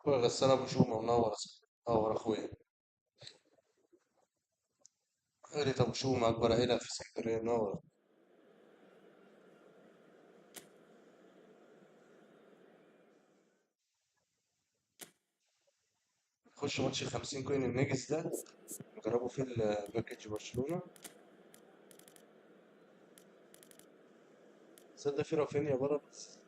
اخويا غسان ابو شومه منور. منور اخويا. عيلة ابو شومه اكبر عيله في اسكندريه منور. خش ماتش 50 كوين النجس ده نجربه في الباكج برشلونه. صدق في رافينيا بره بس.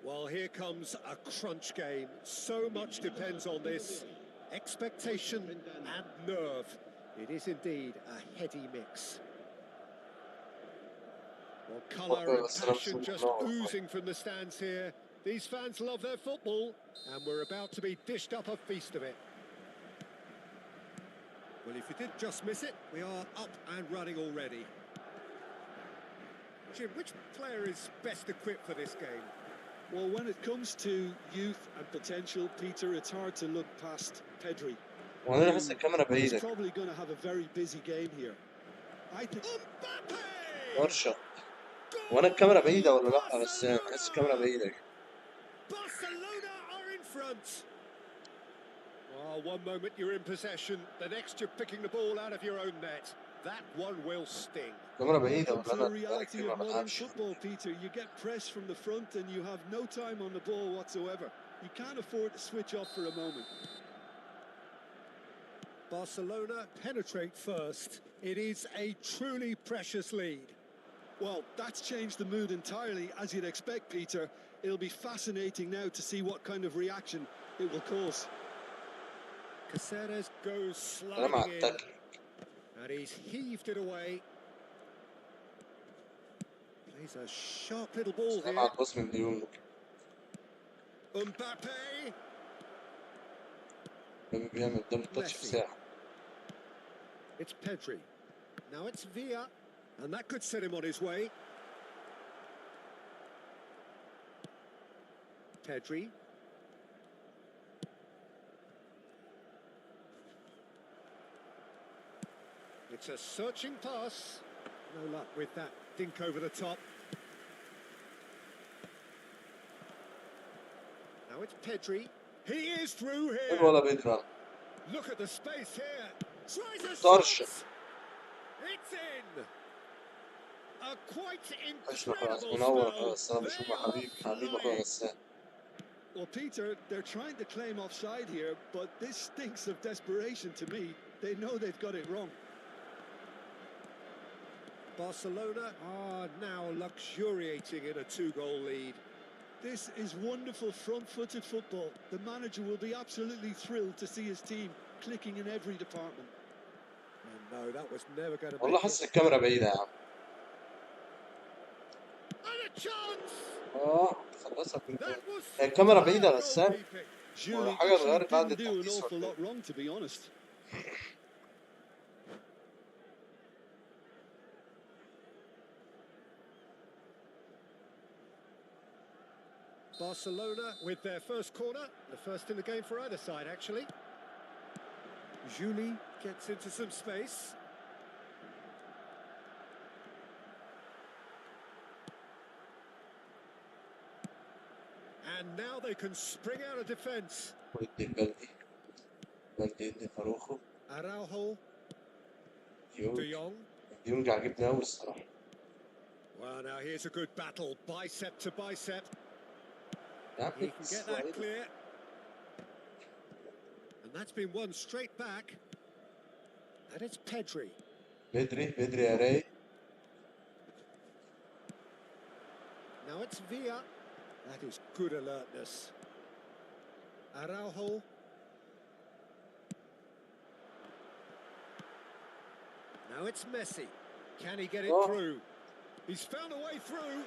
Well, here comes a crunch game. So much depends on this. Expectation and nerve. It is indeed a heady mix. Well, colour and passion just oozing from the stands here. These fans love their football, and we're about to be dished up a feast of it. Well, if you did just miss it, we are up and running already. Jim, which player is best equipped for this game? Well, when it comes to youth and potential, Peter, it's hard to look past Pedri. He's probably going to have a very busy game here. I think. ورشة. وانا الكاميرا بعيدة ولا لا؟ بس بحس الكاميرا بعيدة. Barcelona are in front. Well, one moment you're in possession, the next you're picking the ball out of your own net. That one will sting. Welcome to the reality of modern football, Peter. You get pressed from the front and you have no time on the ball whatsoever. You can't afford to switch off for a moment. Barcelona penetrate first. It is a truly precious lead. Well, that's changed the mood entirely, as you'd expect, Peter. It'll be fascinating now to see what kind of reaction it will cause. Caceres goes sliding in, and he's heaved it away. Plays a sharp little ball here. Mbappe. Messi. It's Pedri. Now it's Villa, and that could set him on his way. Pedri. It's a searching pass. No luck with that dink over the top. Now it's Pedri. He is through here. Look at the space here. Tries a shot. It's in. A quite incredible spell. Well, Peter, they're trying to claim offside here, but this stinks of desperation to me. They know they've got it wrong. Barcelona are now luxuriating in a two-goal lead. This is wonderful front-footed football. The manager will be absolutely thrilled to see his team clicking in every department. And no, that was never going to والله حس الكاميرا بعيدة يا عم. And a chance. خلصها الكاميرا بعيدة غسان. حاجة اتغيرت بعد التحديث. Barcelona with their first corner, the first in the game for either side, actually. Julie gets into some space. And now they can spring out of defence. Araujo. De Jong. Well, now here's a good battle, bicep to bicep. He can get that clear. And that's been won straight back. And it's Pedri. Pedri, Now it's Villa. That is good alertness. Araujo. Now it's Messi. Can he get it through? He's found a way through.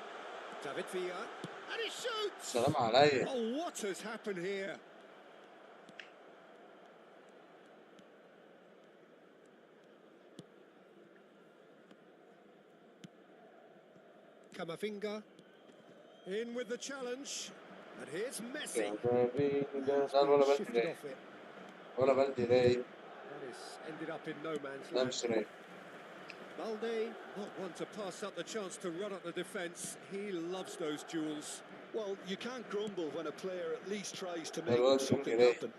David Villa. And he shoots! Salam عليا. Oh, what has happened here? Camavinga. In with the challenge. And here's Messi. Shifted off it. That is ended up in no man's land. Balde, not one to pass up the chance to run up the defence. He loves those duels. Well, you can't grumble when a player at least tries to make something happen.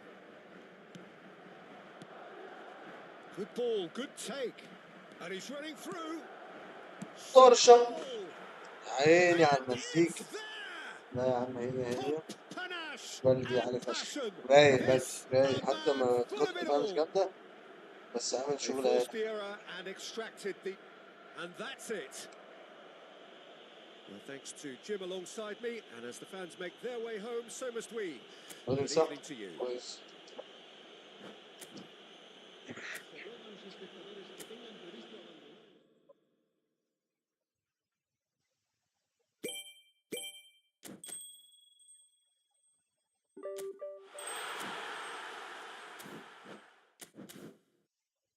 Good ball, good take. And he's running through. طرشة عيني على المزيكا. لا يا عم هي بلدي على فشخ رايق بس رايق حتى ما تدخل فيها مش جامدة بس عامل شغل عالي. And that's it. Well, thanks to Jim alongside me, and as the fans make their way home, so must we. Good evening to you.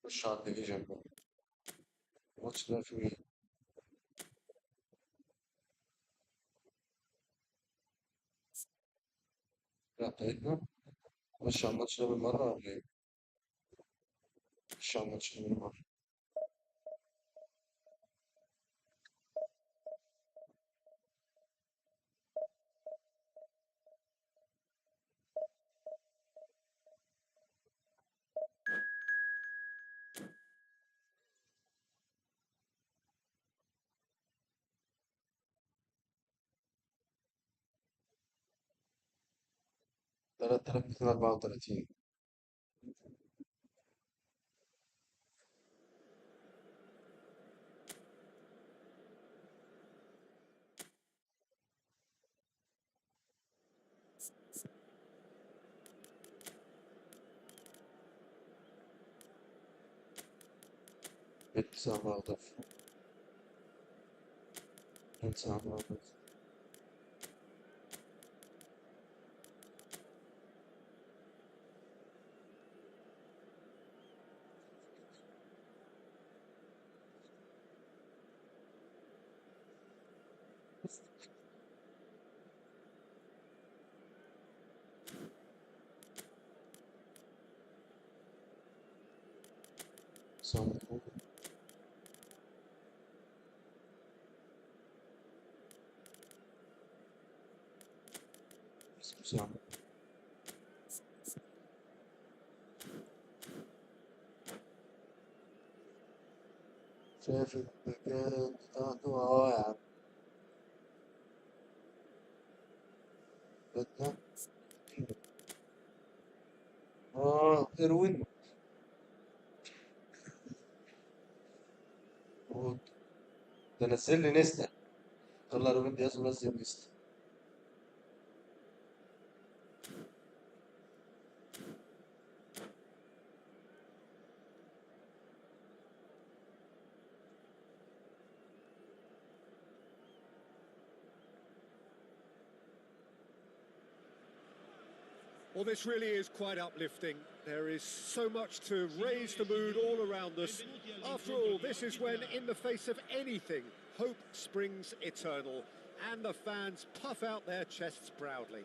خش عالدفيجن بقى. الماتش ده في مين؟ لا بتاعتنا. خش على الماتش ده بالمرة ولا ايه؟ خش على الماتش ده بالمرة. تلات آلاف ميتين أربعة وتلاتين. تسعة أضعاف. تسعة أضعاف. شايف المكان بتاعته يا عم بدنا اروين ده نزل لي نستا طلع روبن دياز ونزل نستا. Well, this really is quite uplifting. There is so much to raise the mood all around us. After all, this is when, in the face of anything, hope springs eternal, and the fans puff out their chests proudly.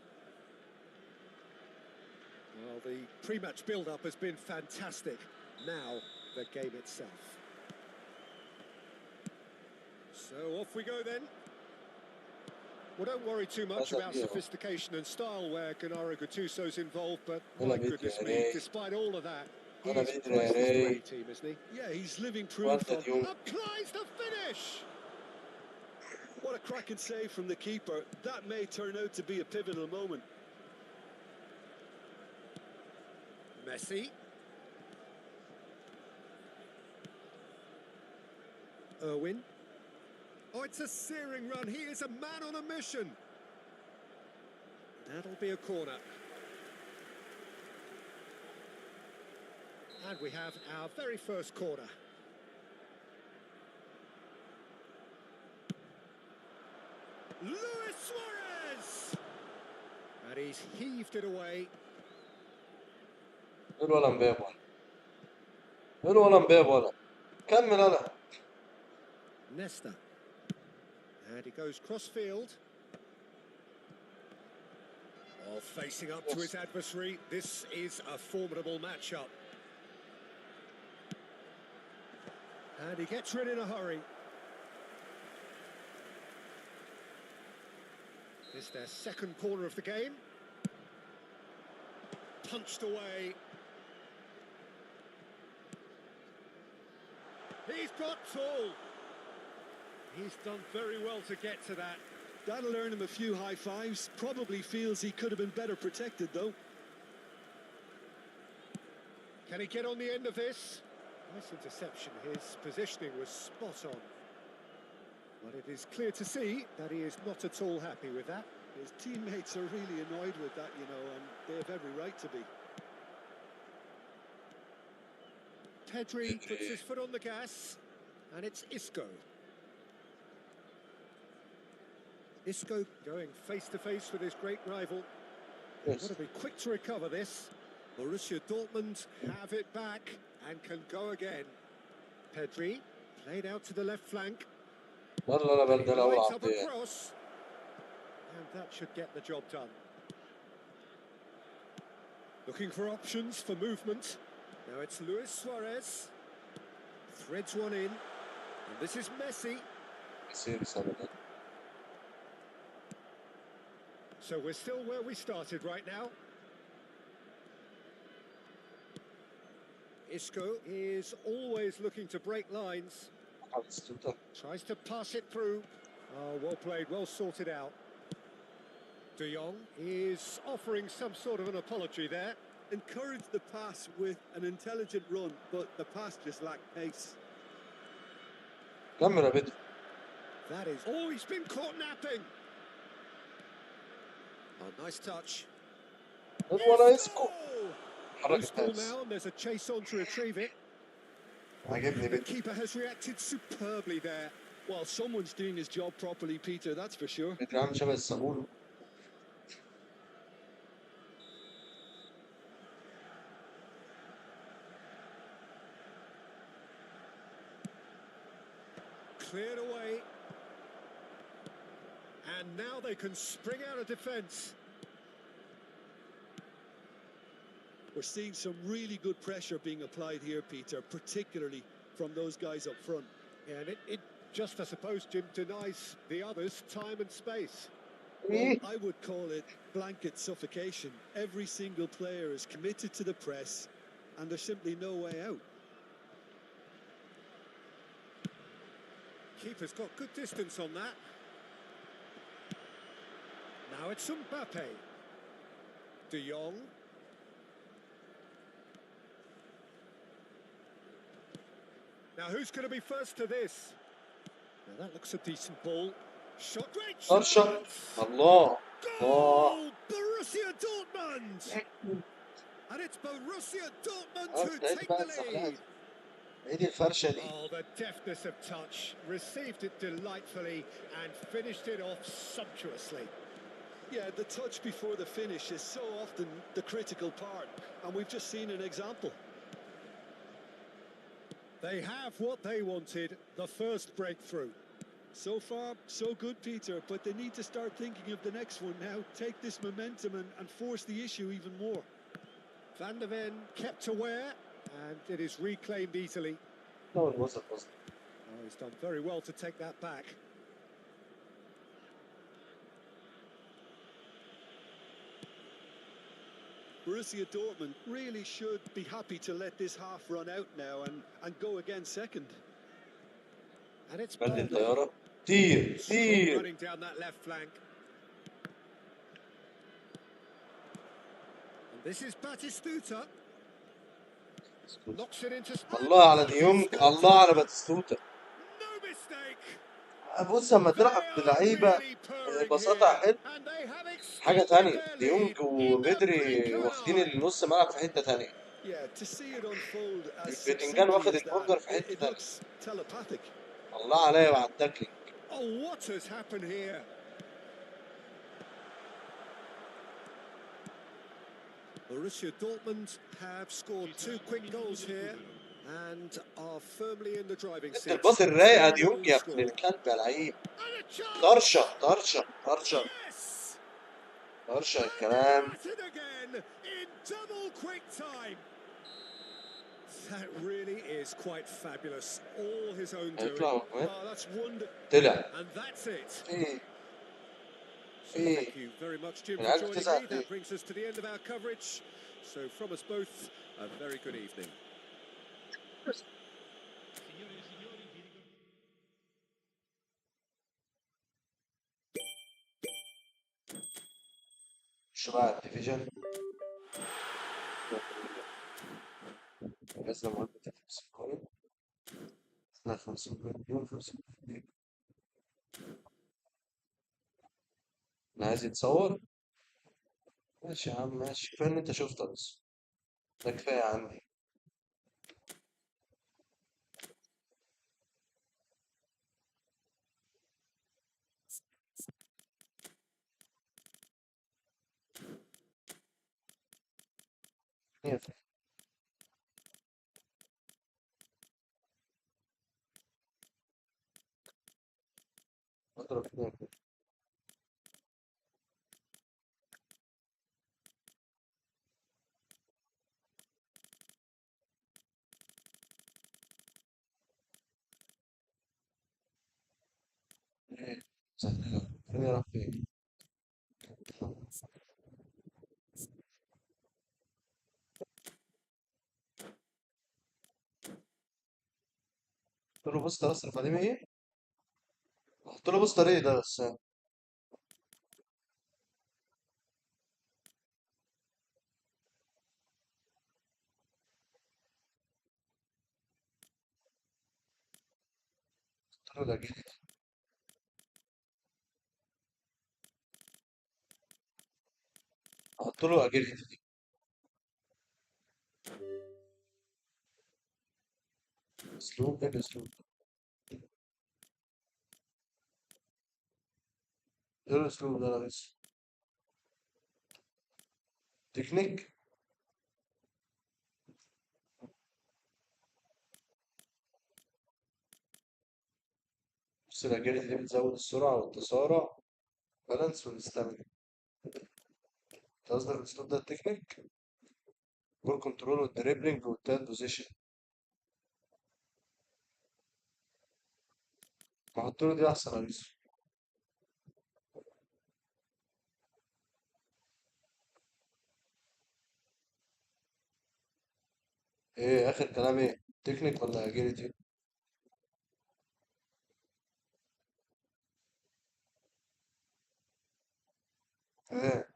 Well, the pre-match build-up has been fantastic. Now, the game itself. So off we go then. Well, don't worry too much about sophistication and style where Gennaro Gattuso's involved, but my goodness me, despite all of that, he's priceless to any team, isn't he? Yeah, he's living proof of... Applies the finish! What a cracking save from the keeper. That may turn out to be a pivotal moment. Messi. Irwin. Oh, it's a searing run. He is a man on a mission. That'll be a corner. And we have our very first corner. Luis Suarez! And he's heaved it away. حلو ولا مباب ولا حلو ولا مباب ولا كمل انا. Nesta. And he goes cross-field. Oh, facing up to his adversary. This is a formidable matchup. And he gets rid in a hurry. This is their second corner of the game. Punched away. He's got tall. He's done very well to get to that. That'll earn him a few high fives. Probably feels he could have been better protected, though. Can he get on the end of this? Nice interception. His positioning was spot on. But it is clear to see that he is not at all happy with that. His teammates are really annoyed with that, you know, and they have every right to be. Pedri puts his foot on the gas, and it's Isco. Isco going face-to-face with his great rival. Yes. Got to be quick to recover this. Borussia Dortmund have it back and can go again. Pedri played out to the left flank. Lights up across. And that should get the job done. Looking for options for movement. Now it's Luis Suarez. Threads one in. And this is Messi. So we're still where we started right now. Isco is always looking to break lines. Tries to pass it through. Oh, well played, well sorted out. De Jong is offering some sort of an apology there. Encouraged the pass with an intelligent run, but the pass just lacked pace. That is... Oh, he's been caught napping. Oh, nice touch. Loose ball now, and there's a chase on to retrieve it. The keeper has reacted superbly there. Well, someone's doing his job properly, Peter, that's for sure. Cleared away. And now they can spring out of defence. We're seeing some really good pressure being applied here, Peter, particularly from those guys up front. Yeah, and it just, I suppose, Jim, denies the others time and space. Well, I would call it blanket suffocation. Every single player is committed to the press, and there's simply no way out. Keeper's got good distance on that. Now it's Mbappe. De Jong. Now who's going to be first to this? Now that looks a decent ball. Shot, great shot! Allah! Goal! Borussia Dortmund! And it's Borussia Dortmund who take the lead. Oh, the deftness of touch. Received it delightfully and finished it off sumptuously. Yeah, the touch before the finish is so often the critical part, and we've just seen an example. They have what they wanted, the first breakthrough. So far, so good, Peter, but they need to start thinking of the next one now. Take this momentum and force the issue even more. Van der Ven kept aware, and it is reclaimed easily. No, it wasn't. Oh, he's done very well to take that back. Borussia Dortmund really should be happy to let this half run out now and go again second. And it's running down that left flank. And this is Batistuta. Knocks it into space. الله على ديونج، الله على باتيستوتا. No mistake. بص لما تلعب بلعيبه بساطه حلو حاجة تانية، ديونج وبدري واخدين النص ملعب في حتة تانية. البتنجان واخد البرجر في حتة تانية. الله عليا وعلى التاكلينج. Borussia Dortmund have scored 2 quick goals here and are firmly in the driving seat. الباص الرايقة ديونج يا ابن الكلب يا لعيب. طرشة طرشة طرشة طرشة الكلام. That really is quite fabulous. All his own doing. That's wonderful. طلع. And that's it. Thank you very much, Jim, for joining me. That brings us to the end of our coverage. So from us both, a very good evening. شو بقى عالدفيجن؟ نزل مهمة 50 كوين. لا 50 مليون 50 مليون. أنا عايز يتصور؟ ماشي يا عم ماشي، كفاية إن أنت شفت بس. ده كفاية عندي. اضرب اتنين كده. ايه سهلة فين راح فين؟ قلت له بوستر اصرف عليه 100. قلت له بوستر ايه ده بس. قلت له ده جديد. قلت له اجيلتي. اسلوب ايه الاسلوب؟ ايه الاسلوب ده يا ريس؟ تكنيك. بس الاجيلتي دي بتزود السرعة والتسارع، بالانس والاستامينا. انت قصدك الاسلوب ده التكنيك؟ بول كنترول والدريبلينج والتاد بوزيشن. ما احط له دي احسن يا ريس. ايه اخر كلام ايه؟ تكنيك ولا اجيلتي؟ ايه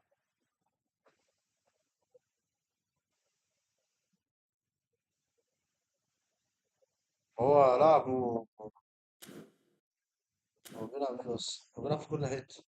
هو لعبه. هو بيلعب ايه بس؟ هو بيلعب في كل حتة.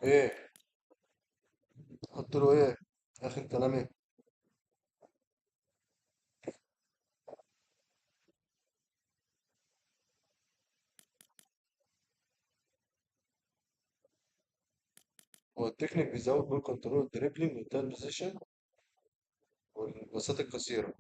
ايه قلت له ايه اخر كلام ايه؟ هو التكنيك بيزود بول كنترول دريبلينج والتايم بوزيشن والباصات القصيرة.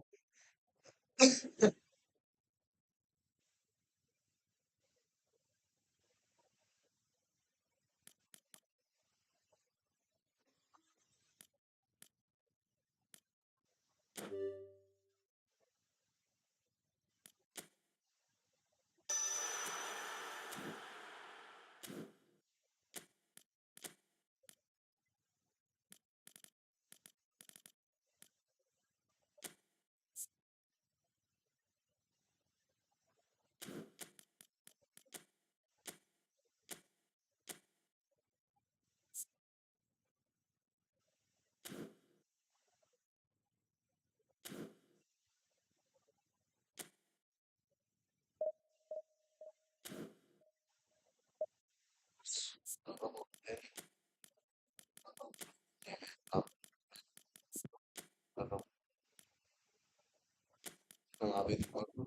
قوي دي برضه.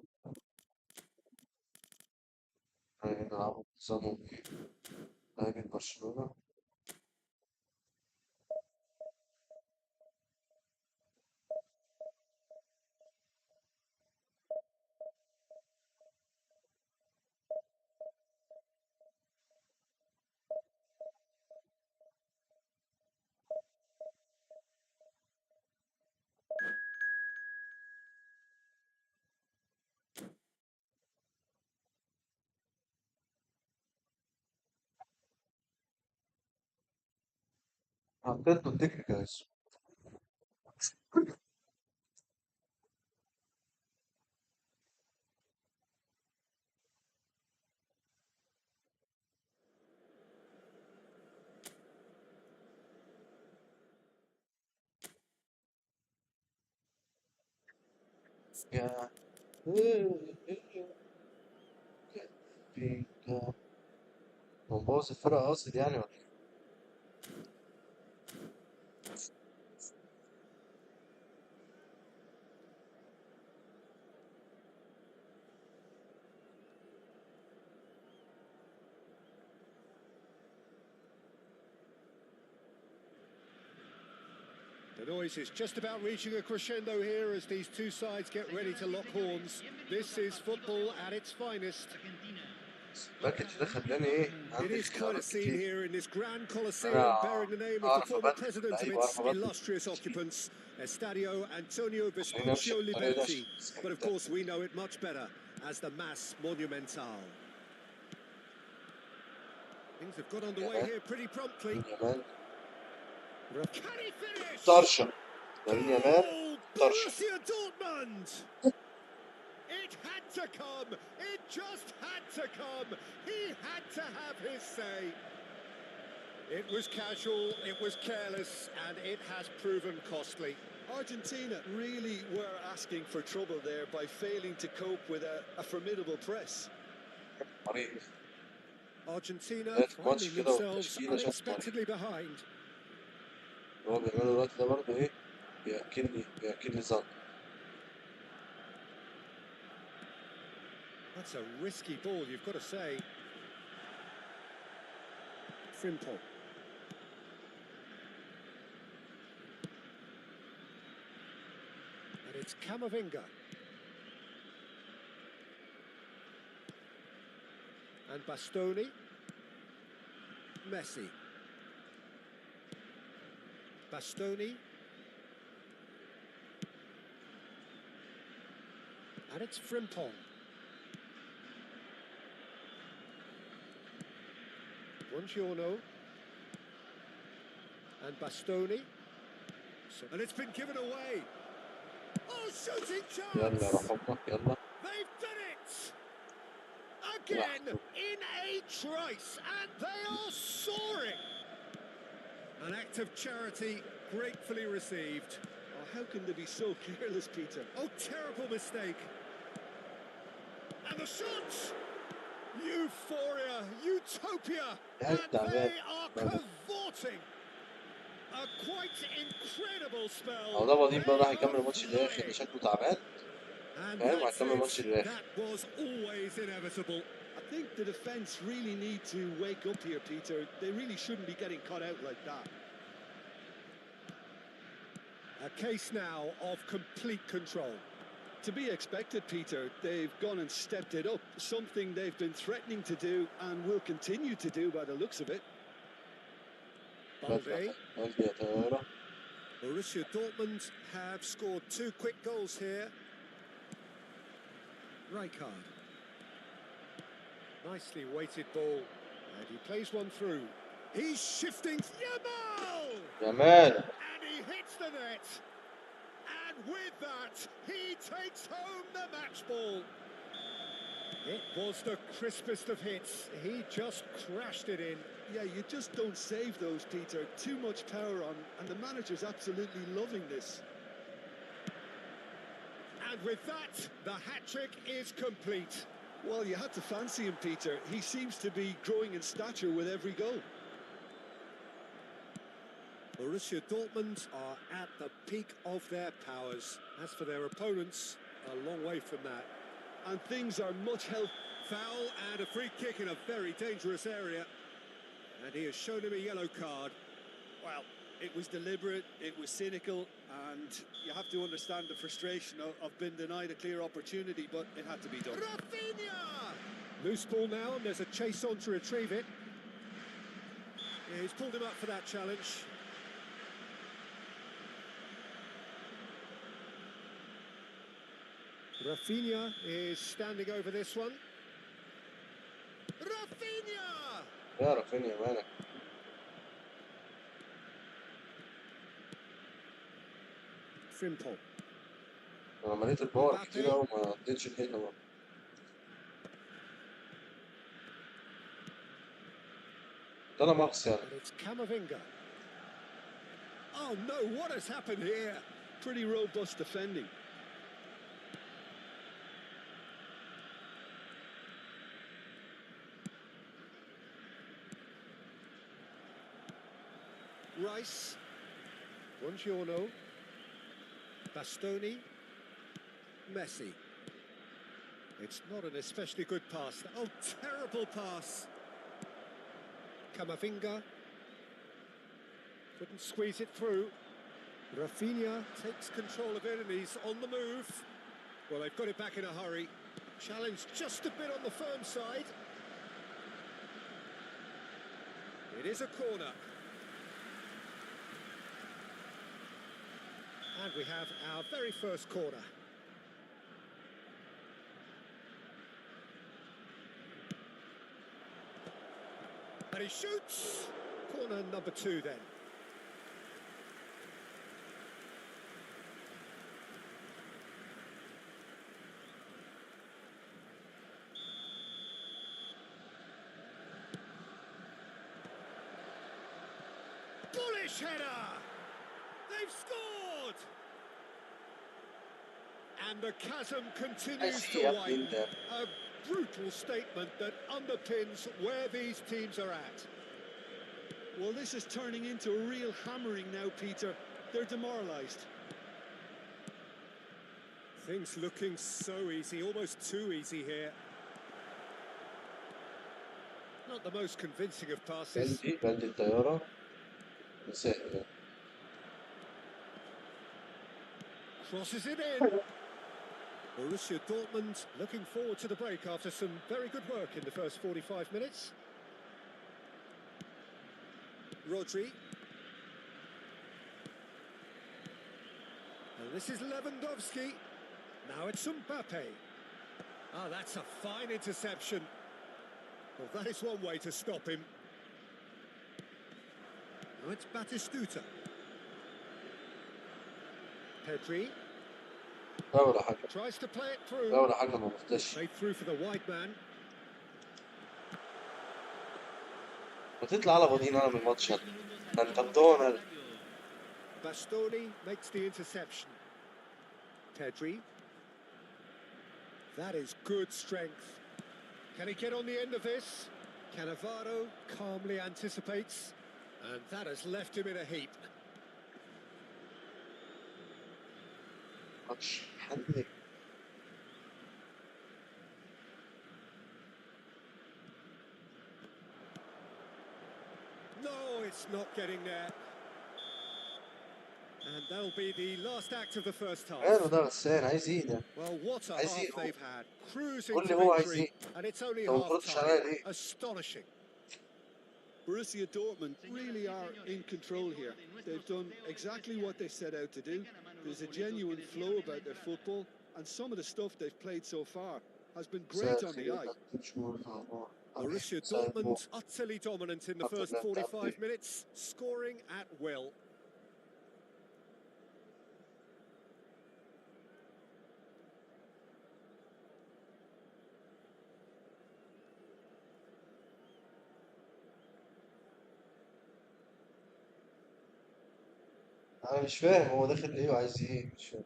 هنلعب نظامهم ايه؟ هاجم برشلونة. حطيت له التكنيكال. يا مبوظ الفرقة قاصد يعني ولا إيه؟ The noise is just about reaching a crescendo here as these two sides get ready to lock horns. This is football at its finest. الباكج ده خلاني ايه It عندي is quite a اختيارات scene كتير. here in this grand Colosseum انا bearing the name of the اعرف former ابدل president of اللعيبه واعرف its ابدل illustrious occupants, Estadio Antonio خليني امشي Vespuccio بالطريقه دي Liberti. عشان السكيب But of ده. course we know it much better as the Mass Monumental. Things have got underway here pretty promptly. يامال Can he finish? طرشه لامين يامال Goal! طرشه. Borussia Dortmund! It had to come. It just had to come. He had to have his say. It was casual, it was careless, and it has proven costly. Argentina really were asking for trouble there by failing to cope with a formidable press. مريض. Argentina ماتش finding كده themselves والتشكيله شكل مريض. unexpectedly behind. هو بيعمله الوقت ده برضه ايه بياكلني ظن. That's a risky ball, you've got to say. Frimpong. And it's Camavinga. And Bastoni. Messi. Bastoni. And it's Frimpong. Buongiorno. And Bastoni. And it's been given away. Oh, shooting يلا chance! روح امك يلا. They've done it! Again, in a trice, and they are soaring! An act of charity gratefully received. Oh, how can they be so careless, Peter? Oh, terrible mistake. And the shots! Euphoria, utopia, and they are cavorting. A quite incredible spell. هو ده بضيف بقى راح يكمل الماتش الاخر ده شكله تعبان. فاهم هيكمل الماتش الاخر. That was always inevitable. I think the defence really need to wake up here, Peter. They really shouldn't be getting caught out like that. A case now of complete control. To be expected, Peter. They've gone and stepped it up, something they've been threatening to do and will continue to do by the looks of it. Balde. Borussia Dortmund have scored 2 quick goals here. Rijkaard. Nicely weighted ball. And he plays one through. He's shifting. Yamal! And he hits the net. And with that, he takes home the match ball. It was the crispest of hits. He just crashed it in. Yeah, you just don't save those, Peter. Too much power on, and the manager's absolutely loving this. And with that, the hat-trick is complete. Well, you had to fancy him, Peter. He seems to be growing in stature with every goal. Borussia Dortmund are at the peak of their powers. As for their opponents, A long way from that. And things are much healthier. Foul and a free kick in a very dangerous area. And he has shown him a yellow card. Well, it was deliberate, it was cynical, and you have to understand the frustration of being denied a clear opportunity, but it had to be done. Rafinha! Loose ball now, and there's a chase on to retrieve it. Yeah, he's pulled him up for that challenge. Rafinha is standing over this one. Rafinha! يا رافينيا مالك؟ Frimpong. أنا مليت الباور كتير أوي وما اديتش الحيطة بقى. ده أنا مغص يعني. It's Camavinga. Oh no, what has happened here? Pretty robust defending. Rice, Buongiorno, Bastoni, Messi. It's not an especially good pass. Oh, terrible pass. Camavinga couldn't squeeze it through. Rafinha takes control of it and he's on the move. Well, they've got it back in a hurry. Challenge just a bit on the firm side. It is a corner. And we have our very first corner. And he shoots! Corner number 2 then. Bullish header! They've scored! And the chasm continues to widen. A brutal statement that underpins where these teams are at. Well, this is turning into a real hammering now, Peter. They're demoralised. Things looking so easy, almost too easy here. Not the most convincing of passes. بلدي الطيارة مسائل. Crosses it in. Borussia Dortmund looking forward to the break after some very good work in the first 45 minutes. Rodri. And this is Lewandowski. Now it's Mbappe. Ah, that's a fine interception. Well, that is one way to stop him. Now it's Batistuta. Pedri. Tries to play it through. Played through for the wide man. وتطلع على بعضين أنا من الماتش ده أنت بدون. Bastoni makes the interception. Pedri. That is good strength. Can he get on the end of this? Cannavaro calmly anticipates. And that has left him in a heap. No, it's not getting there. And that'll be the last act of the first half. Well, what a half they've had. Cruising to victory, and it's only half time. Astonishing. Borussia Dortmund really are in control here. They've done exactly what they set out to do. There's a genuine flow about their football, and some of the stuff they've played so far has been great on the eye. Borussia Dortmund utterly dominant in the first 45 minutes, scoring at will. أنا مش فاهم هو داخل إيه وعايز إيه مش فاهم.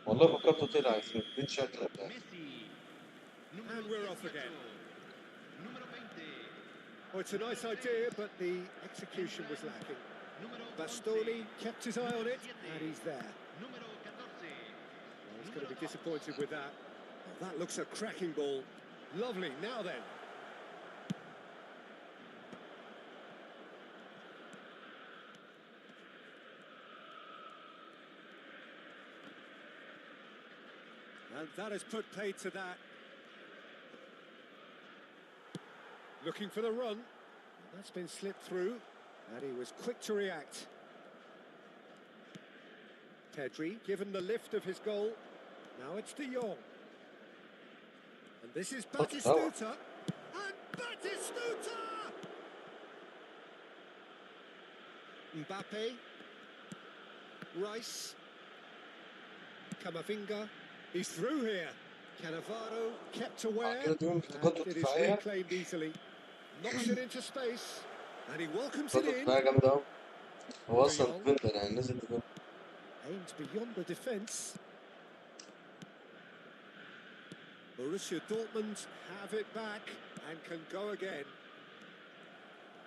والله فكرته طلع يخرب بيت شكلك ده. And we're off again. Oh, it's a nice idea, but the execution was lacking. Bastoni kept his eye on it, and he's there. Well, he's going to be disappointed with that. Oh, that looks a cracking ball. Lovely, now then. And that has put paid to that. Looking for the run. That's been slipped through, and he was quick to react. Pedri, given the lift of his goal. Now it's De Jong. And this is Batistuta. And Batistuta! Mbappe. Rice. Camavinga. He's through here. Cannavaro kept aware. And it is reclaimed easily. Knocks it into space. And he welcomes it in. هو اصلا ديفندر يعني نزل ديفندر. Aims beyond the defence. Borussia Dortmund have it back and can go again.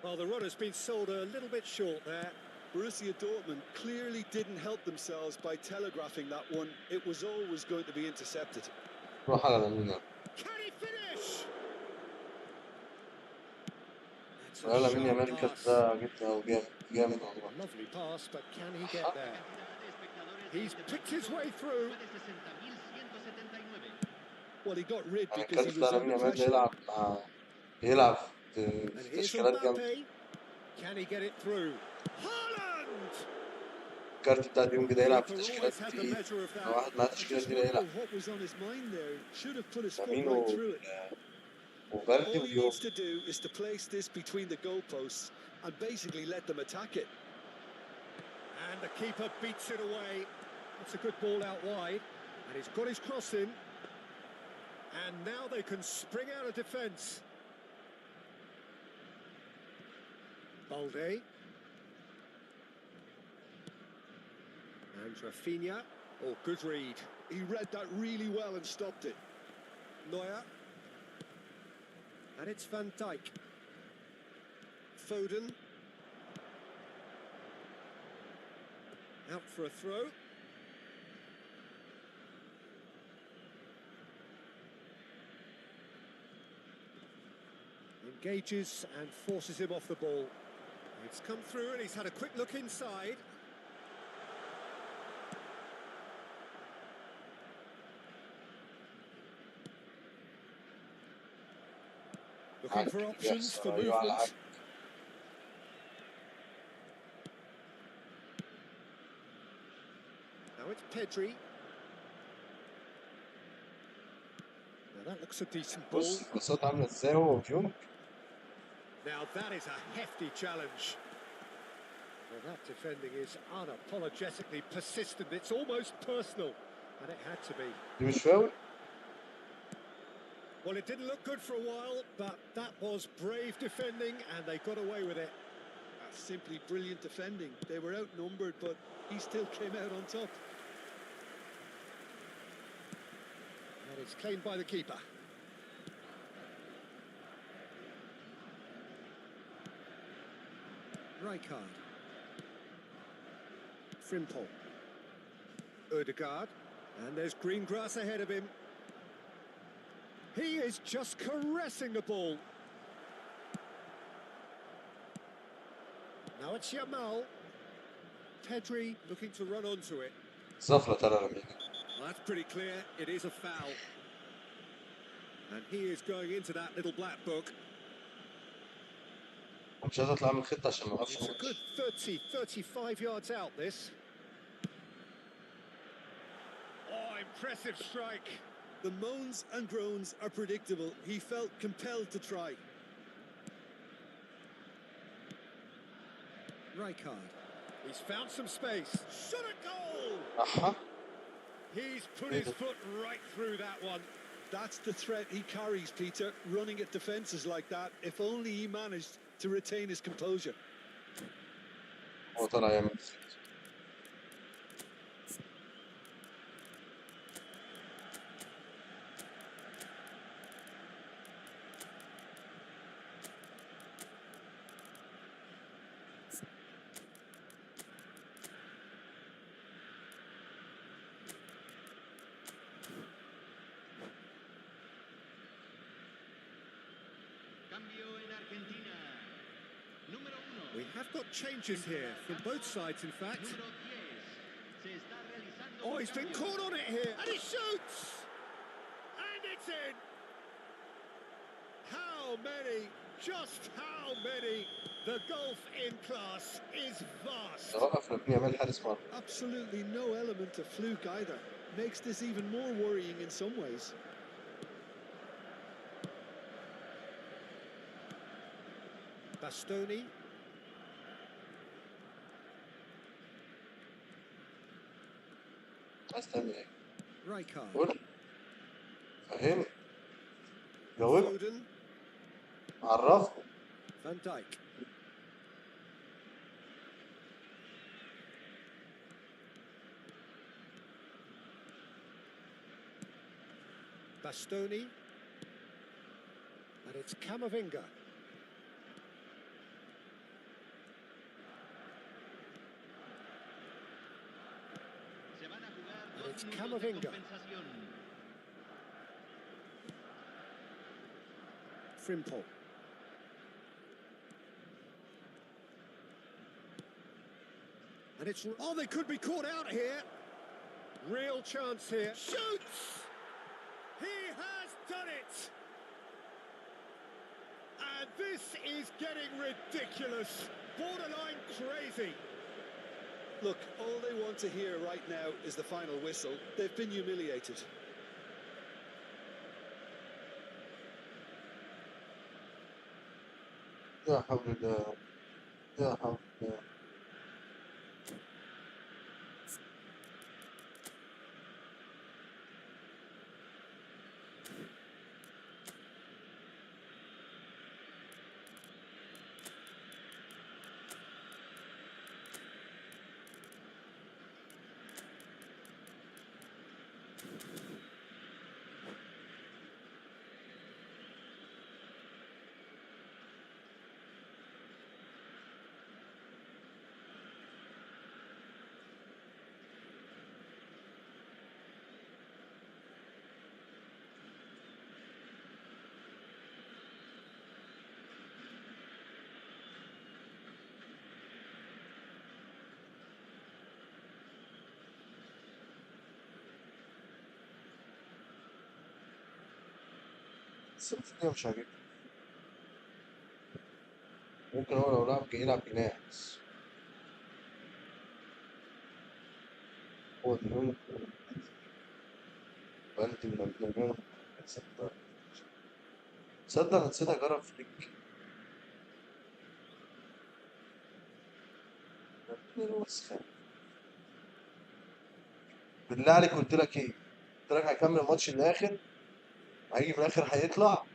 Well, the run has been sold a little bit short there. Borussia Dortmund clearly didn't help themselves by telegraphing that one. It was always going to be intercepted. روح على لامين. Can he finish? ولا لامين يامال كده جدا جامد والله. Lovely pass, but can he get there? He's picked his way through. Well, he got rid يعني because he was under لامين pressure. يلعب And في here's تشكيلات جامدة. Mbappe. Can he get it through? Haaland! الكارت بتاع اليوم كده يلعب في تشكيلات كتير. واحد معاه تشكيلة كده يلعب. What was on his mind there? Should have put his foot لامين right through it. وبلدي All he ويوم. needs to do is to place this between the goalposts and basically let them attack it. And the keeper beats it away. It's a good ball out wide. And he's got his cross in. And now they can spring out of defence. Balde. And Rafinha. Oh, good read. He read that really well and stopped it. Neuer. And it's Van Dijk. Foden. Out for a throw. Engages and forces him off the ball. It's come through and he's had a quick look inside. Looking for options for movement. Now it's Pedri. Now that looks a decent ball. بص الباصات عاملة ازاي هو ويوم. Now that is a hefty challenge. Well, that defending is unapologetically persistent. It's almost personal, and it had to be. دي مش فاول؟ Well, it didn't look good for a while, but that was brave defending, and they got away with it. That's simply brilliant defending. They were outnumbered, but he still came out on top. And it's claimed by the keeper. Rijkaard. Frimpong. Ødegaard. And there's green grass ahead of him. He is just caressing the ball. Now it's Yamal. Pedri looking to run onto it. صفرة ترى لامين. Well, that's pretty clear. It is a foul. And he is going into that little black book. مش عايز اطلع من الخطة عشان ما It's a good 30, 35 yards out, this. Oh, impressive strike. The moans and groans are predictable. He felt compelled to try. Rijkaard. He's found some space. Shot a goal! He's put his foot right through that one. That's the threat he carries, Peter, running at defences like that. If only he managed to retain his composure. هو طلع يعمل. We have got changes here from both sides, in fact. Oh, he's been caught on it here, and he shoots! And it's in! How many, just how many? The gulf in class is vast. وقف لابن يامال حارس مرمى. Absolutely no element of fluke either. Makes this even more worrying in some ways. Bastoni. استنى ايه؟ Rijkaard. قول. فهمني. جاوبني. Foden. عرفني. Van Dijk. Bastoni. And it's Camavinga. And it's Camavinga. Frimpong. And it's... Oh, they could be caught out here. Real chance here. Shoots! He has done it! And this is getting ridiculous. Borderline crazy. Look, all they want to hear right now is the final whistle. They've been humiliated. يا حول الله. يا حول الله. الثانية مش عاجبني. ممكن هو لو لعب يلعب جناح بس. هو ديون بلدي من الدنيا. تصدق أنا نسيت أجرب فليك. بالله عليك قلت لك إيه؟ قلت لك هيكمل الماتش للآخر، هيجي في الآخر هيطلع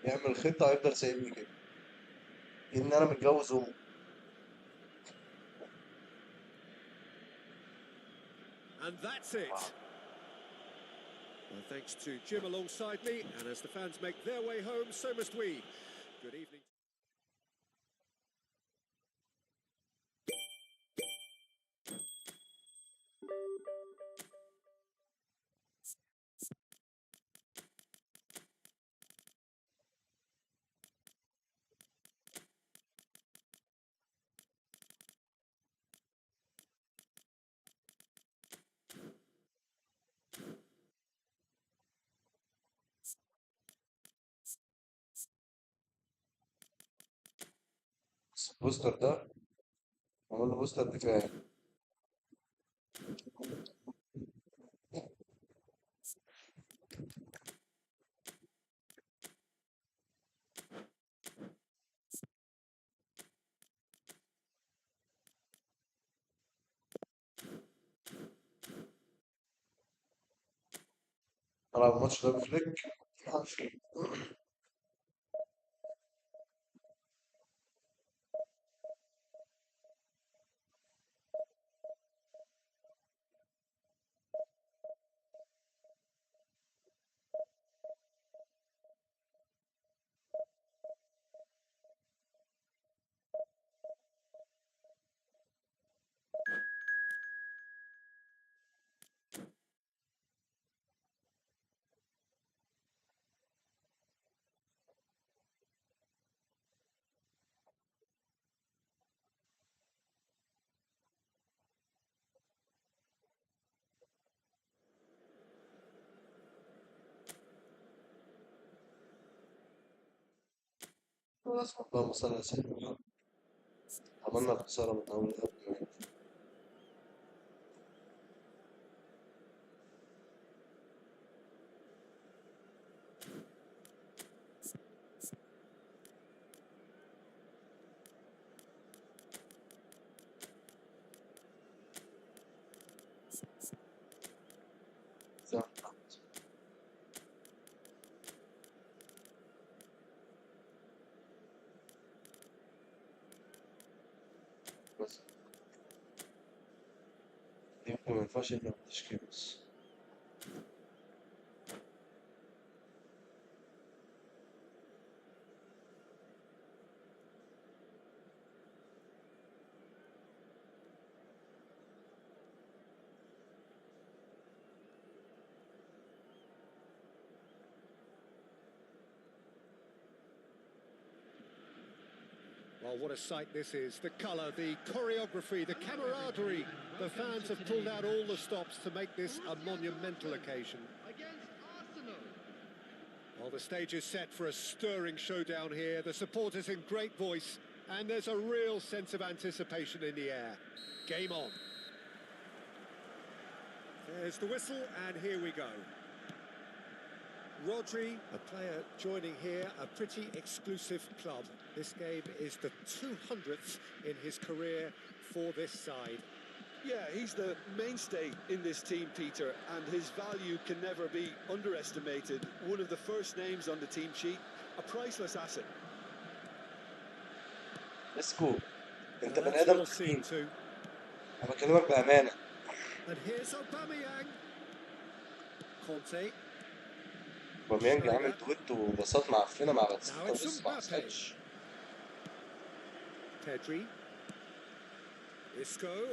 يعمل خطة ويفضل سايبني كده. إن أنا متجوز أمه. And that's it. Well, thanks to Jim alongside me, and as the fans make their way home, so must we. Good evening. البوستر ده عمل له بوستر دفاعي. ألعب الماتش ده بفليك. خلاص اللهم صل على سيدنا محمد. عملنا خسارة من أول قبل ما ينزل. بس يمكن ما ينفعش إلا بالتشكيل بس. Well, what a sight this is. The colour, the choreography, the camaraderie. The fans have pulled out all the stops to make this a monumental occasion. Well, the stage is set for a stirring showdown here. The supporters in great voice, and there's a real sense of anticipation in the air. Game on. There's the whistle, and here we go. Rodri, a player joining here, a pretty exclusive club. This game is the 200th in his career for this side. Yeah, he's the mainstay in this team, Peter, and his value can never be underestimated. One of the first names on the team sheet, a priceless asset. Let's go. أنت And بني that's آدم well seen تخين. too. أنا بكلمك بأمانة. And here's Aubameyang. Conte. باميانج عامل دويتو وبساط معفنة مع باتيستا Now it's ولسه ما Mbappe. حصلش. Pedri. Isco.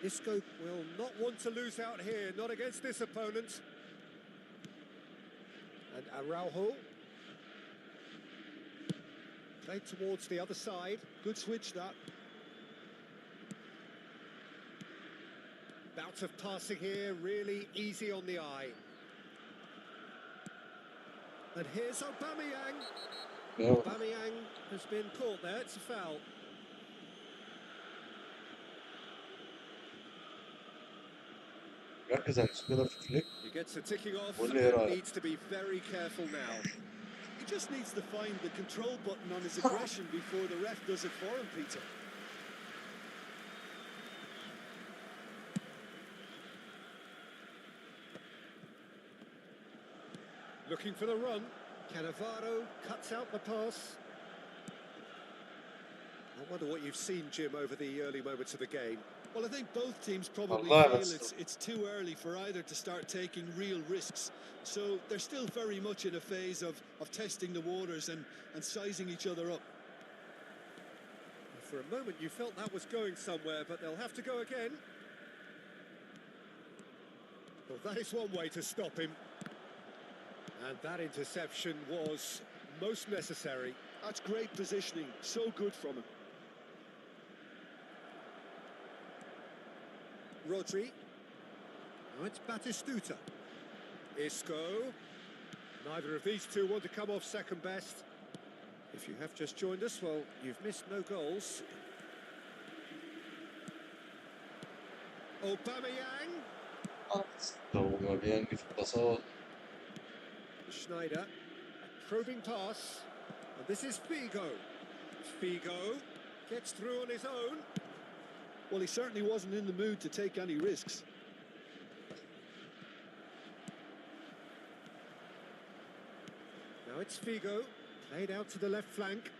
Isco will not want to lose out here, not against this opponent. And Araujo. Played towards the other side. Good switch, that. Bout of passing here, really easy on the eye. And here's Aubameyang. يلا. Aubameyang has been caught there, it's a foul. ركز على كده في فليك. He gets the ticking off قول لي إيه and رأيك؟ needs to be very careful now. He just needs to find the control button on his aggression before the ref does it for him, Peter. Looking for the run. Cannavaro cuts out the pass. I wonder what you've seen, Jim, over the early moments of the game. Well, I think both teams probably Allah, feel that's- it's too early for either to start taking real risks. So they're still very much in a phase of testing the waters and sizing each other up. For a moment you felt that was going somewhere, but they'll have to go again. Well, that is one way to stop him. And that interception was most necessary. That's great positioning, so good from him. Rodri. Now it's Batistuta. Isco. Neither of these two want to come off second best. If you have just joined us, well, you've missed no goals. Aubameyang. لو ما بيانج في البساط. Schneider. A probing pass. And this is Figo. Figo gets through on his own. Well, he certainly wasn't in the mood to take any risks. Now it's Figo, played out to the left flank.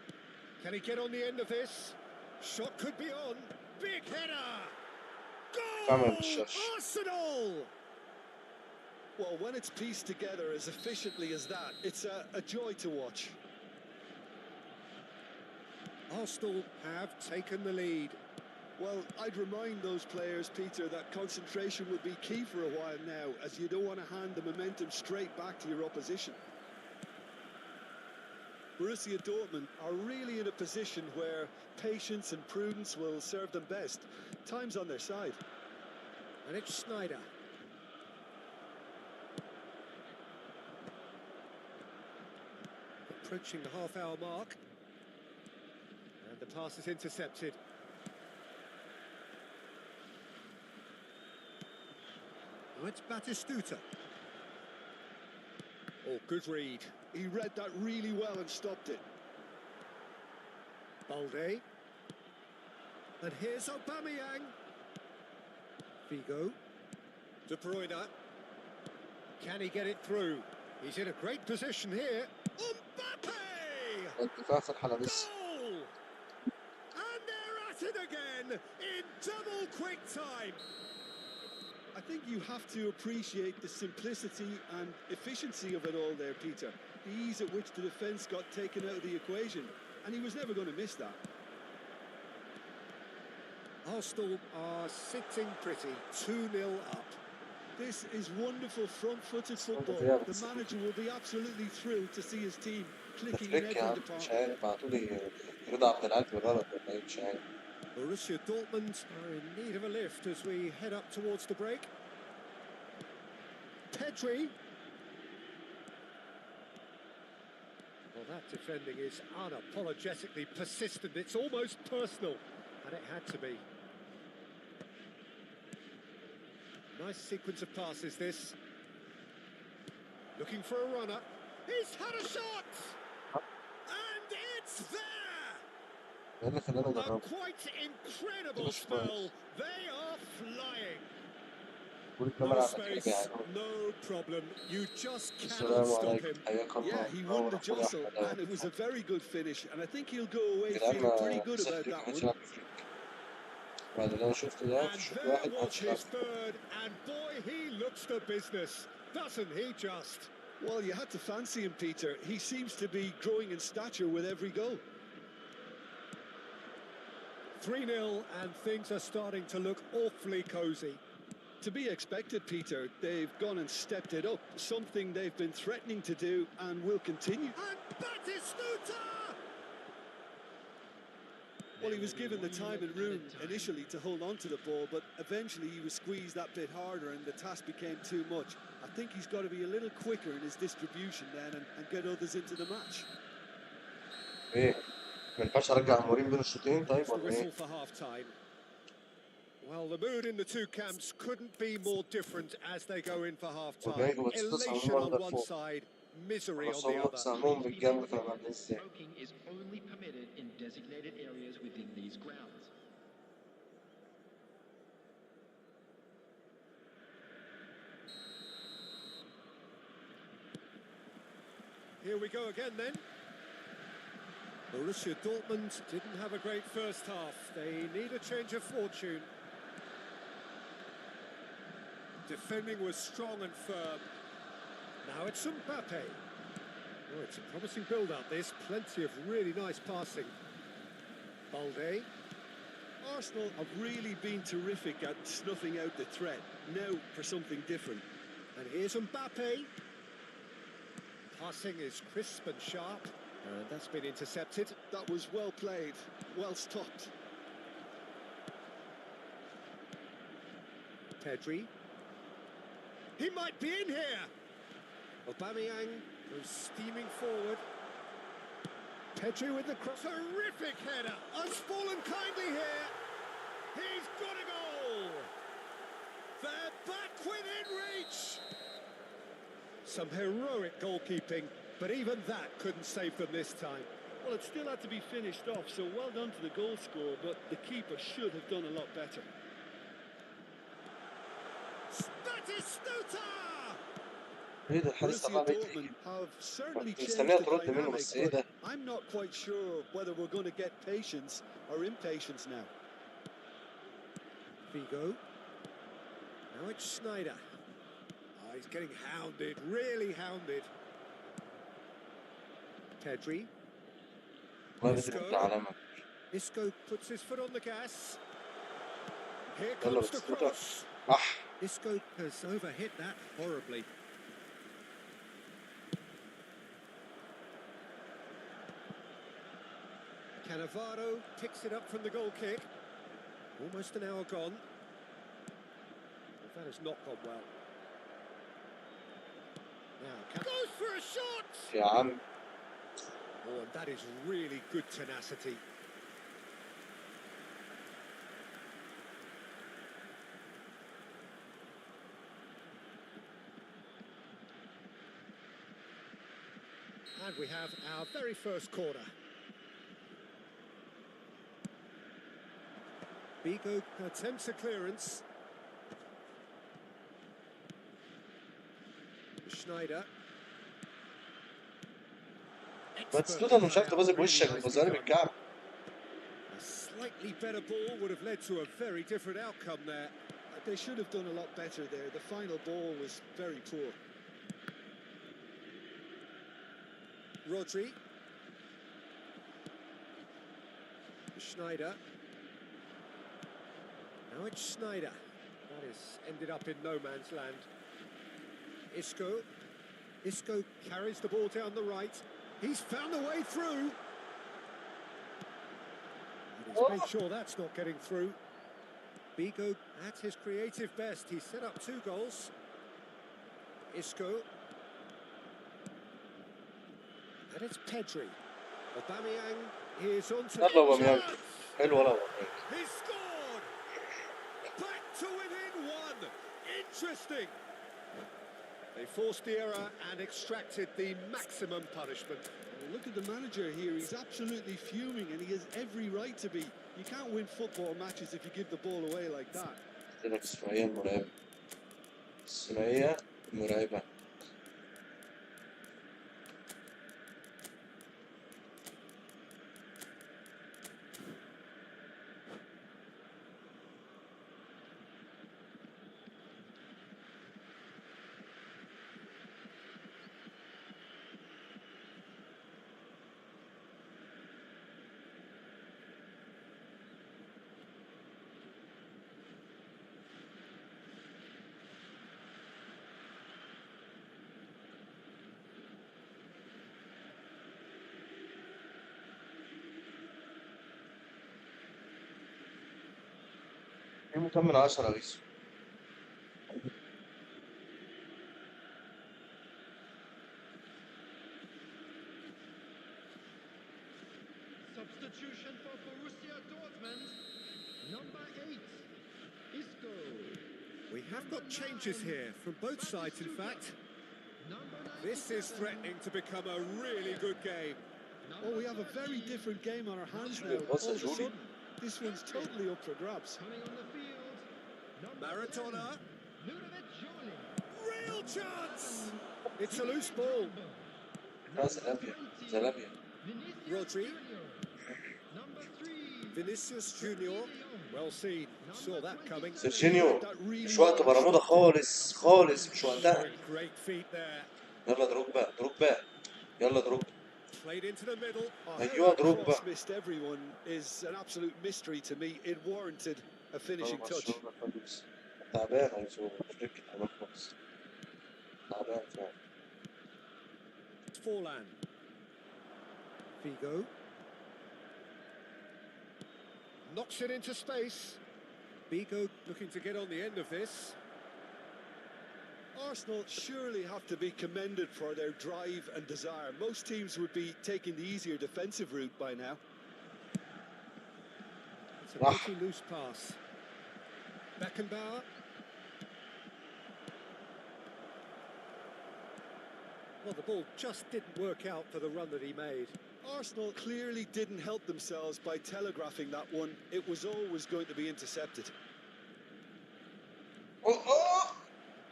Can he get on the end of this? Shot could be on. Big header! Goal! Arsenal! Well, when it's pieced together as efficiently as that, it's a joy to watch. Arsenal have taken the lead. Well, I'd remind those players, Peter, that concentration will be key for a while now, as you don't want to hand the momentum straight back to your opposition. Borussia Dortmund are really in a position where patience and prudence will serve them best. Time's on their side. And it's Schneider. Approaching the half-hour mark. The pass is intercepted. Oh, it's Batistuta. Oh, good read. He read that really well and stopped it. Balde. And here's Aubameyang. Figo. De Bruyne. Can he get it through? He's in a great position here. Mbappe! الدفاع في الحلبة بس. Goal! And they're at it again in double quick time. I think you have to appreciate the simplicity and efficiency of it all there, Peter. The ease at which the defence got taken out of the equation, and he was never going to miss that. Arsenal are sitting pretty, 2-0 up. This is wonderful front-footed football. The manager will be absolutely thrilled to see his team clicking in every department. Borussia Dortmund are in need of a lift as we head up towards the break. Pedri. Well, that defending is unapologetically persistent. It's almost personal, and it had to be. Nice sequence of passes, this. Looking for a runner. He's had a shot! And it's there! A quite incredible spell. They are flying. No space, no problem. You just cannot stop him. Yeah, he won the jostle, and it was a very good finish. And I think he'll go away feeling pretty good about that one. And there was his third, and boy, he looks the business, doesn't he just? Well, you had to fancy him, Peter. He seems to be growing in stature with every goal. 3-0, and things are starting to look awfully cosy. To be expected, Peter. They've gone and stepped it up, something they've been threatening to do and will continue. And Batistuta! Well, he was given the time and room initially to hold on to the ball, but eventually he was squeezed that bit harder and the task became too much. I think he's got to be a little quicker in his distribution then and get others into the match. The whistle for half-time. Well, the mood in the two camps couldn't be more different as they go in for half-time. Elation on one side, misery on the other. Smoking is only permitted in designated areas within these grounds. Here we go again then. Borussia Dortmund didn't have a great first half. They need a change of fortune. Defending was strong and firm. Now it's Mbappe. Oh, it's a promising build-up, this. Plenty of really nice passing. Balde. Arsenal have really been terrific at snuffing out the threat. Now for something different. And here's Mbappe. Passing is crisp and sharp. And that's been intercepted. That was well played, well stopped. Pedri. He might be in here. Aubameyang goes steaming forward. Pedri with the cross. Terrific header. Has fallen kindly here. He's got a goal. They're back within reach. Some heroic goalkeeping, but even that couldn't save them this time. Well, it still had to be finished off, so well done to the goal scorer, but the keeper should have done a lot better. Batistuta! Borussia Dortmund have certainly changed the dynamic, but I'm not quite sure whether we're going to get patience or impatience now. Figo. Now it's Schneider. Oh, he's getting hounded, really hounded. Pedri. Isco puts his foot on the gas. Here comes the cross. Isco has overhit that horribly. Cannavaro picks it up from the goal kick. Almost an hour gone. Well, that has not gone well. Now, goes for a shot! Oh, and that is really good tenacity. And we have our very first corner. Bigo attempts a clearance. Schneider. بس توتا مش عارف تبازي بوشك وتبازي بالكعب. A slightly better ball would have led to a very different outcome there. They should have done a lot better there. The final ball was very poor. Rodri. Schneider. Now it's Schneider. That has ended up in no man's land. Isco. Isco carries the ball down the right. He's found a way through. And he's made sure that's not getting through. Bigo at his creative best. He set up 2 goals. Isco. And it's Pedri. Aubameyang is on to يلا واميانج. حلو والله. He scored! Back to within 1. Interesting. They forced the error and extracted the maximum punishment. Well, look at the manager here. He's absolutely fuming, and he has every right to be. You can't win football matches if you give the ball away like that. الثنائية المرعبة. الثنائية المرعبة. مكمل 10 ريس. Substitution for Borussia Dortmund. Number 8, Isco. We have got changes here from both sides, in fact. This is threatening to become a really good game. Oh, we have a very different game on our hands now. All of a sudden, this one's totally up for grabs. Coming on the field. Maradona. Real chance! It's a loose ball. زلابيا. Rodri. Vinicius Junior. Well seen. Saw that coming. سيرجينيو مش وقت برمودا خالص خالص مش وقتها. Great feet there. يلا دروجبا دروجبا. يلا دروجبا. Played into the middle. أيوة دروجبا. Missed everyone is an absolute mystery to me. It warranted a finishing touch. تعبان هيزور مش ركز على خالص. تعبان فعلا. Forlan. Figo. Knocks it into space. Figo looking to get on the end of this. Arsenal surely have to be commended for their drive and desire. Most teams would be taking the easier defensive route by now. It's a pretty loose pass. Beckenbauer. Well, the ball just didn't work out for the run that he made. Arsenal clearly didn't help themselves by telegraphing that one. It was always going to be intercepted.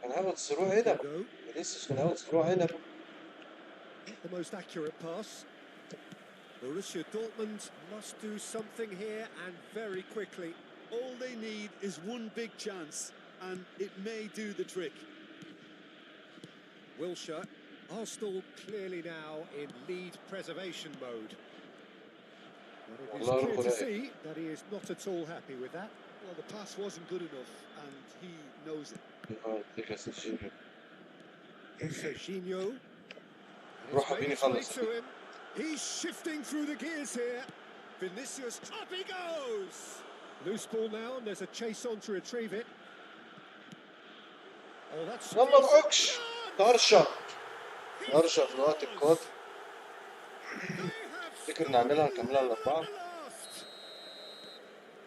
كان هاخد سرور هنا. لسه كان هاخد سرور هنا. The most accurate pass. Borussia Dortmund must do something here and very quickly. All they need is one big chance, and it may do the trick. Wilshere. Arsenal clearly now in lead preservation mode. But it is clear to see that he is not at all happy with that. Well, the pass wasn't good enough, and he knows it. Serginho. روح حبيبي خلص. He's shifting through the gears here. Vinicius, up he goes! Loose ball now, and there's a chase on to retrieve it. Oh, that's... يلا العكش. طرشة. طرشة في الوقت القادم. فكر نعملها نكملها الأربعة.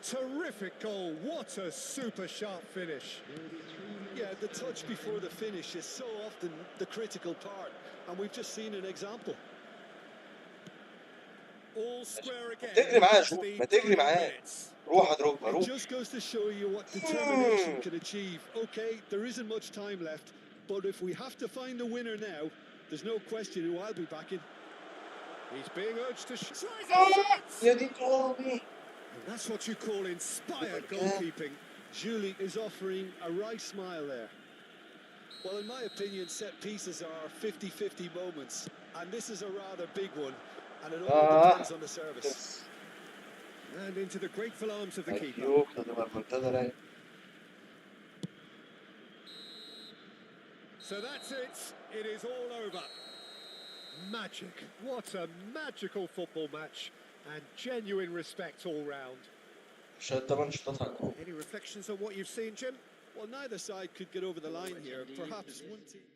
Terrific goal, what a super sharp finish. Yeah, the touch before the finish is so often the critical part, and we've just seen an example. All square again تجري معاه، into شوف the ما تجري final معاه. minutes. روح اضربها It روح. just goes to show you what determination can achieve. Okay, there isn't much time left, but if we have to find the winner now, there's no question who I'll be backing. He's being urged to tries a shot. يا دي امي. And that's what you call inspired Okay. goalkeeping. Julie is offering a right smile there. Well, in my opinion, set pieces are 50-50 moments, and this is a rather big one, and it all depends on the service. And into the grateful arms of the keeper. ايوه هتبقى المنتدى رايق. So that's it. It is all over. Magic. What a magical football match. And genuine respect all round. عشان 8 شوطات على الجول. Any reflections on what you've seen, Jim? Well, neither side could get over the line here. Perhaps one team...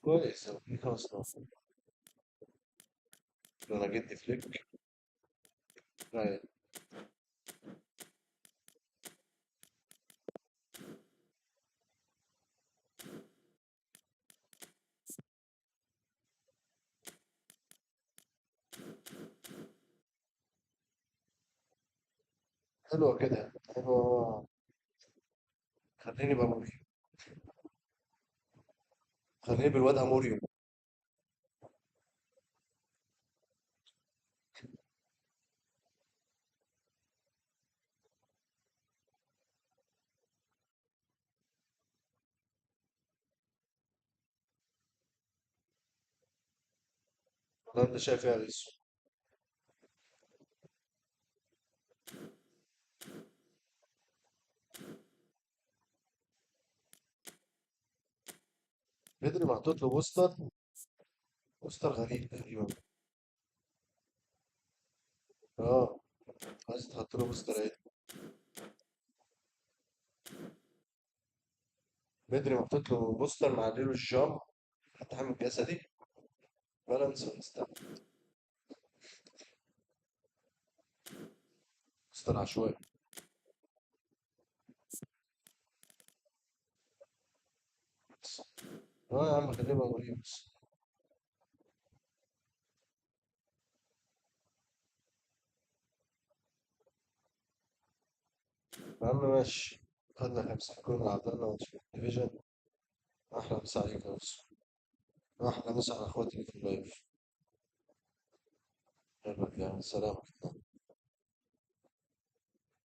كويس في 15. انا جدي فليك رايق. حلوة كده حلوة. خليني بموري. خليني بالواد اموريو. ولا انت شايف ايه يا ريس؟ بدري محطوط له بوستر. بوستر غريب تقريبا. اه عايز تحط له بوستر ايه؟ بدري محطوط له بوستر مع له الجام. حتى حامل جسدي. بالانس ونستنى. بوستر عشوائي. اه يا عم خليه بموريو بس. يا عم ماشي. خدنا 50 جول عدلنا وامشي ديفيجن. احلى مسا عليك يا باشا. احلى مسا على اخواتي اللي في اللايف. يلا يا سلام.